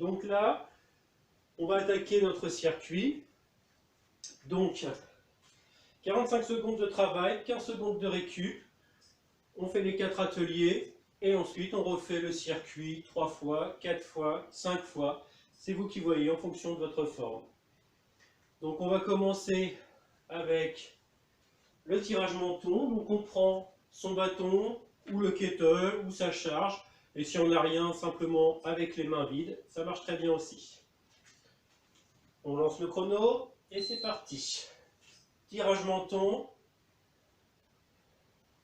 Donc là, on va attaquer notre circuit. Donc, 45 secondes de travail, 15 secondes de récup. On fait les 4 ateliers et ensuite on refait le circuit 3 fois, 4 fois, 5 fois. C'est vous qui voyez en fonction de votre forme. Donc on va commencer avec le tirage menton. Donc on prend son bâton ou le kettle ou sa charge. Et si on n'a rien, simplement avec les mains vides, ça marche très bien aussi. On lance le chrono et c'est parti. Tirage menton.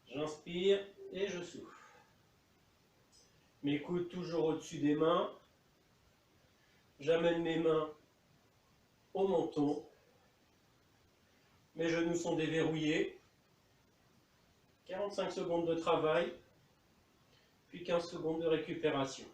J'inspire et je souffle. Mes coudes toujours au-dessus des mains. J'amène mes mains au menton. Mes genoux sont déverrouillés. 45 secondes de travail, puis 15 secondes de récupération.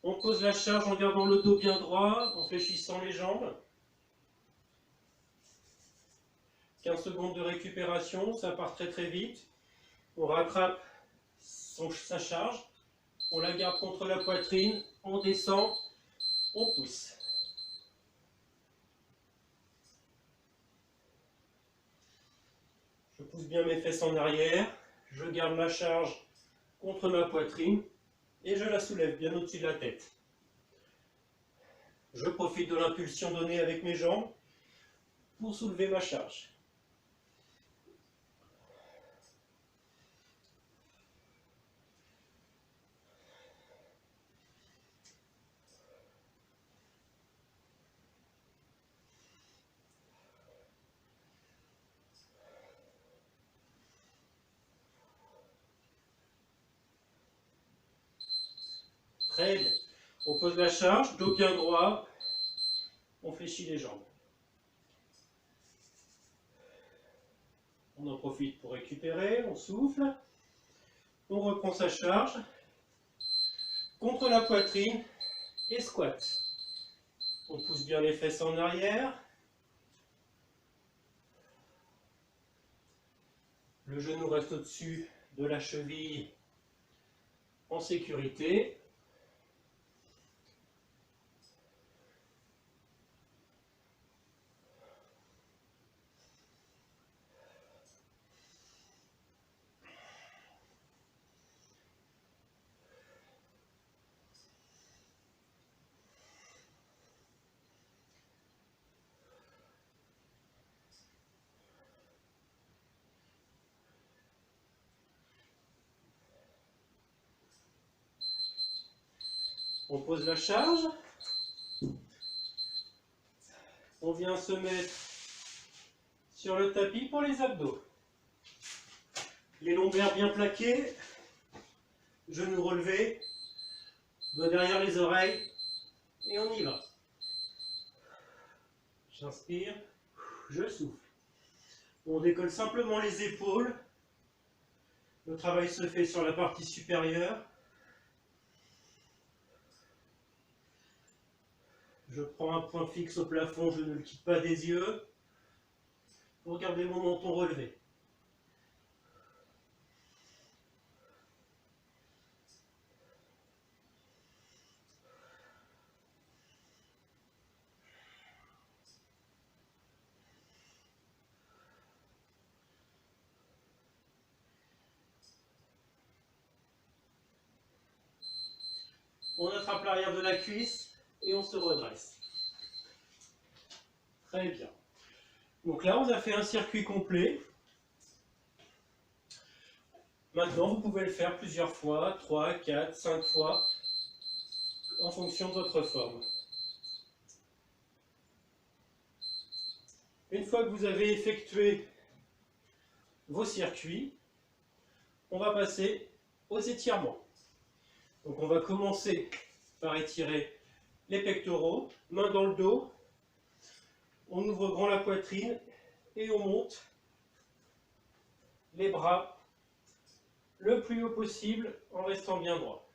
On pose la charge en gardant le dos bien droit, en fléchissant les jambes. 15 secondes de récupération, ça part très très vite. On rattrape sa charge, on la garde contre la poitrine, on descend, on pousse. Je pousse bien mes fesses en arrière, je garde ma charge contre ma poitrine et je la soulève bien au-dessus de la tête. Je profite de l'impulsion donnée avec mes jambes pour soulever ma charge. Très bien. On pose la charge, dos bien droit, on fléchit les jambes. On en profite pour récupérer, on souffle, on reprend sa charge, contre la poitrine et squat. On pousse bien les fesses en arrière. Le genou reste au-dessus de la cheville en sécurité. On pose la charge. On vient se mettre sur le tapis pour les abdos. Les lombaires bien plaqués, genoux relevés, doigts derrière les oreilles, et on y va. J'inspire, je souffle. On décolle simplement les épaules. Le travail se fait sur la partie supérieure. Je prends un point fixe au plafond, je ne le quitte pas des yeux. Pour garder mon menton relevé. On attrape l'arrière de la cuisse et on se redresse. Très bien. Donc là, on a fait un circuit complet. Maintenant, vous pouvez le faire plusieurs fois, 3, 4, 5 fois, en fonction de votre forme. Une fois que vous avez effectué vos circuits, on va passer aux étirements. Donc on va commencer par étirer les pectoraux, main dans le dos, on ouvre grand la poitrine et on monte les bras le plus haut possible en restant bien droit.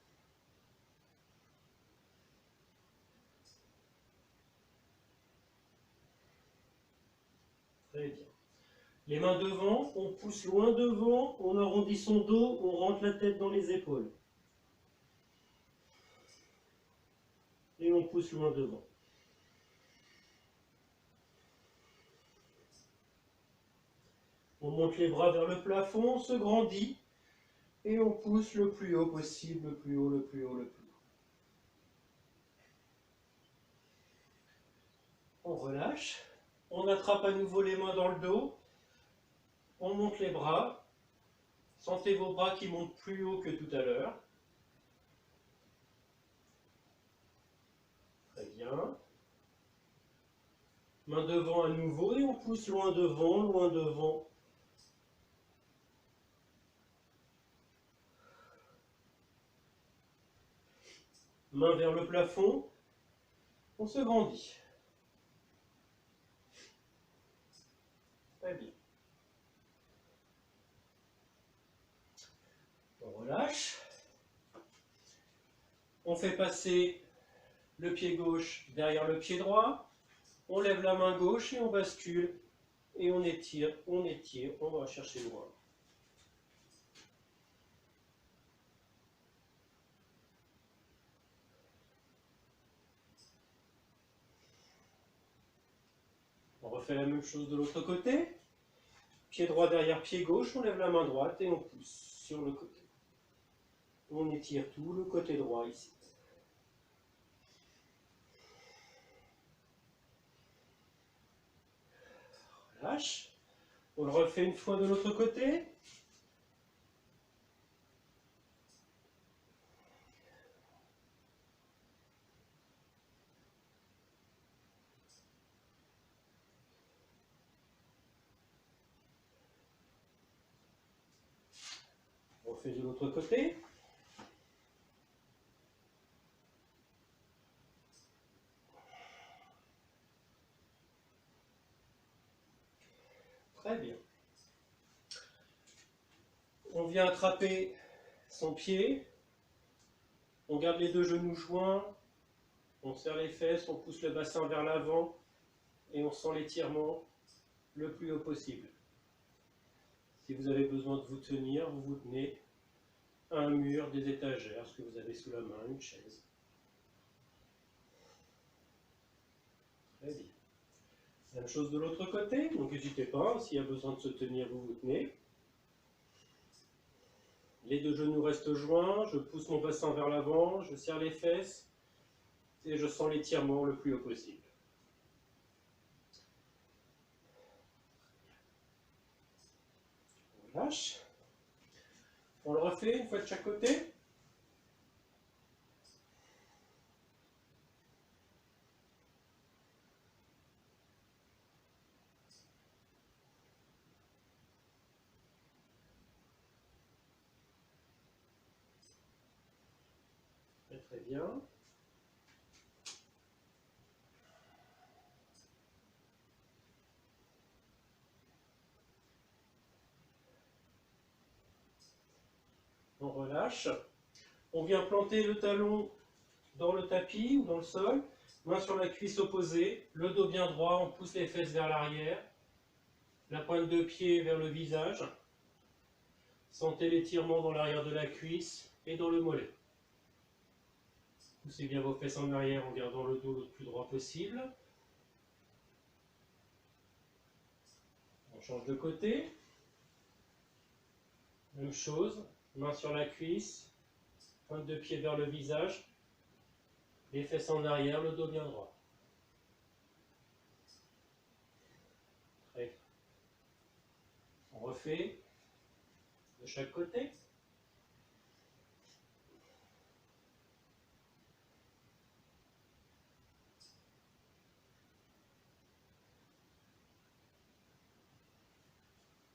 Très bien. Les mains devant, on pousse loin devant, on arrondit son dos, on rentre la tête dans les épaules. Et on pousse loin devant. On monte les bras vers le plafond, on se grandit et on pousse le plus haut possible, le plus haut, le plus haut, le plus haut. On relâche, on attrape à nouveau les mains dans le dos, on monte les bras, sentez vos bras qui montent plus haut que tout à l'heure. Très bien. Main devant à nouveau et on pousse loin devant, loin devant. Main vers le plafond, on se grandit. Très bien. On relâche. On fait passer le pied gauche derrière le pied droit. On lève la main gauche et on bascule. Et on étire, on va chercher loin. On refait la même chose de l'autre côté. Pied droit derrière pied gauche, on lève la main droite et on pousse sur le côté. On étire tout le côté droit ici. Relâche. On le refait une fois de l'autre côté. On refait de l'autre côté. Très bien. On vient attraper son pied. On garde les deux genoux joints. On serre les fesses, on pousse le bassin vers l'avant et on sent l'étirement le plus haut possible. Si vous avez besoin de vous tenir, vous vous tenez à un mur, des étagères, ce que vous avez sous la main, une chaise. Très bien. Même chose de l'autre côté, donc n'hésitez pas, s'il y a besoin de se tenir, vous vous tenez. Les deux genoux restent joints, je pousse mon bassin vers l'avant, je serre les fesses et je sens l'étirement le plus haut possible. On lâche. On le refait une fois de chaque côté. Très très bien. On relâche. On vient planter le talon dans le tapis ou dans le sol, main sur la cuisse opposée, le dos bien droit, on pousse les fesses vers l'arrière, la pointe de pied vers le visage. Sentez l'étirement dans l'arrière de la cuisse et dans le mollet. Poussez bien vos fesses en arrière en gardant le dos le plus droit possible. On change de côté. Même chose, main sur la cuisse, pointe de pied vers le visage, les fesses en arrière, le dos bien droit. Très bien. On refait de chaque côté.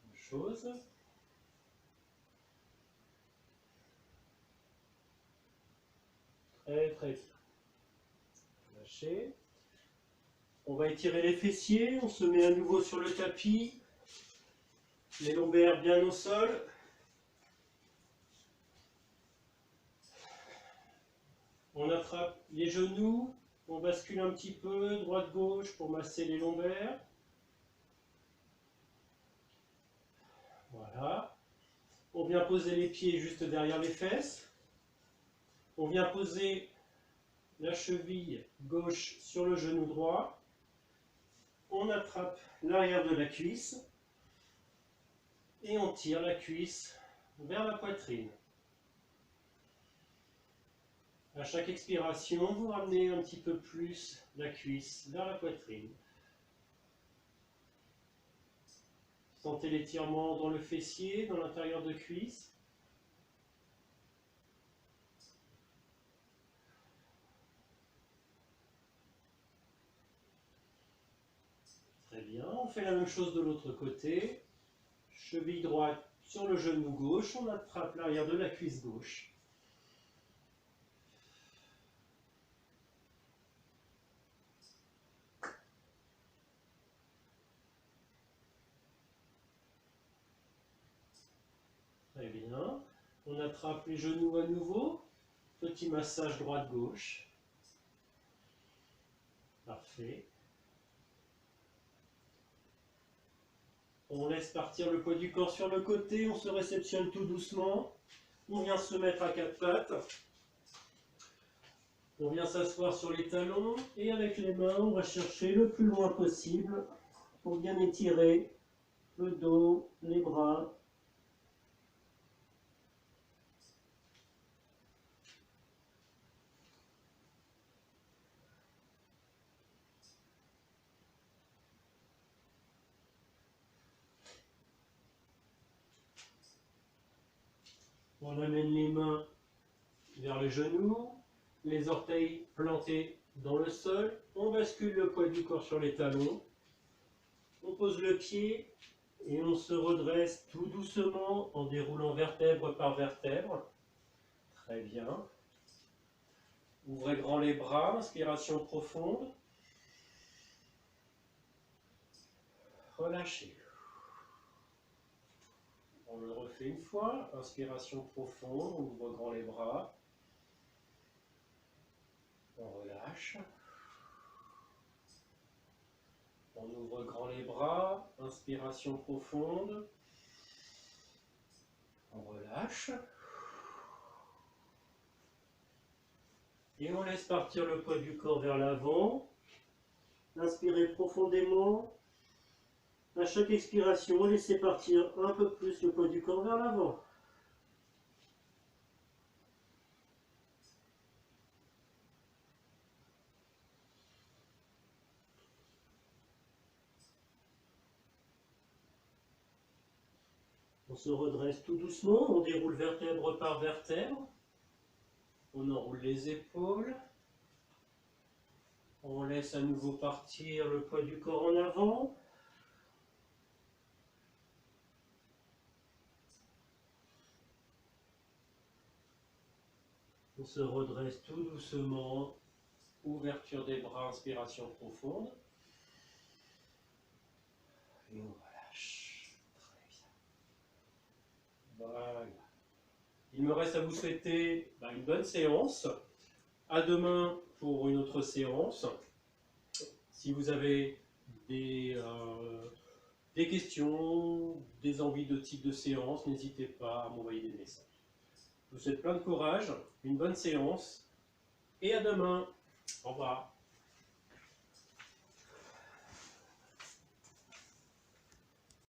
Même chose. Très très bien. Lâchez. On va étirer les fessiers, on se met à nouveau sur le tapis. Les lombaires bien au sol. On attrape les genoux, on bascule un petit peu droite-gauche pour masser les lombaires. Voilà. On vient poser les pieds juste derrière les fesses. On vient poser la cheville gauche sur le genou droit. On attrape l'arrière de la cuisse et on tire la cuisse vers la poitrine. À chaque expiration, vous ramenez un petit peu plus la cuisse vers la poitrine. Sentez l'étirement dans le fessier, dans l'intérieur de cuisse. Très bien, on fait la même chose de l'autre côté. Cheville droite sur le genou gauche, on attrape l'arrière de la cuisse gauche. Très bien. On attrape les genoux à nouveau. Petit massage droite-gauche. Parfait. On laisse partir le poids du corps sur le côté. On se réceptionne tout doucement. On vient se mettre à quatre pattes. On vient s'asseoir sur les talons. Et avec les mains, on va chercher le plus loin possible pour bien étirer le dos, les bras. On amène les mains vers les genoux, les orteils plantés dans le sol. On bascule le poids du corps sur les talons. On pose le pied et on se redresse tout doucement en déroulant vertèbre par vertèbre. Très bien. Ouvrez grand les bras, inspiration profonde. Relâchez. On le refait une fois. Inspiration profonde, on ouvre grand les bras. On relâche. On ouvre grand les bras. Inspiration profonde. On relâche. Et on laisse partir le poids du corps vers l'avant. Inspirez profondément. À chaque expiration, laissez partir un peu plus le poids du corps vers l'avant. On se redresse tout doucement, on déroule vertèbre par vertèbre. On enroule les épaules. On laisse à nouveau partir le poids du corps en avant. On se redresse tout doucement. Ouverture des bras, inspiration profonde. Et on relâche. Très bien. Voilà. Il me reste à vous souhaiter une bonne séance. À demain pour une autre séance. Si vous avez des questions, des envies de type de séance, n'hésitez pas à m'envoyer des messages. Je vous souhaite plein de courage, une bonne séance et à demain. Au revoir.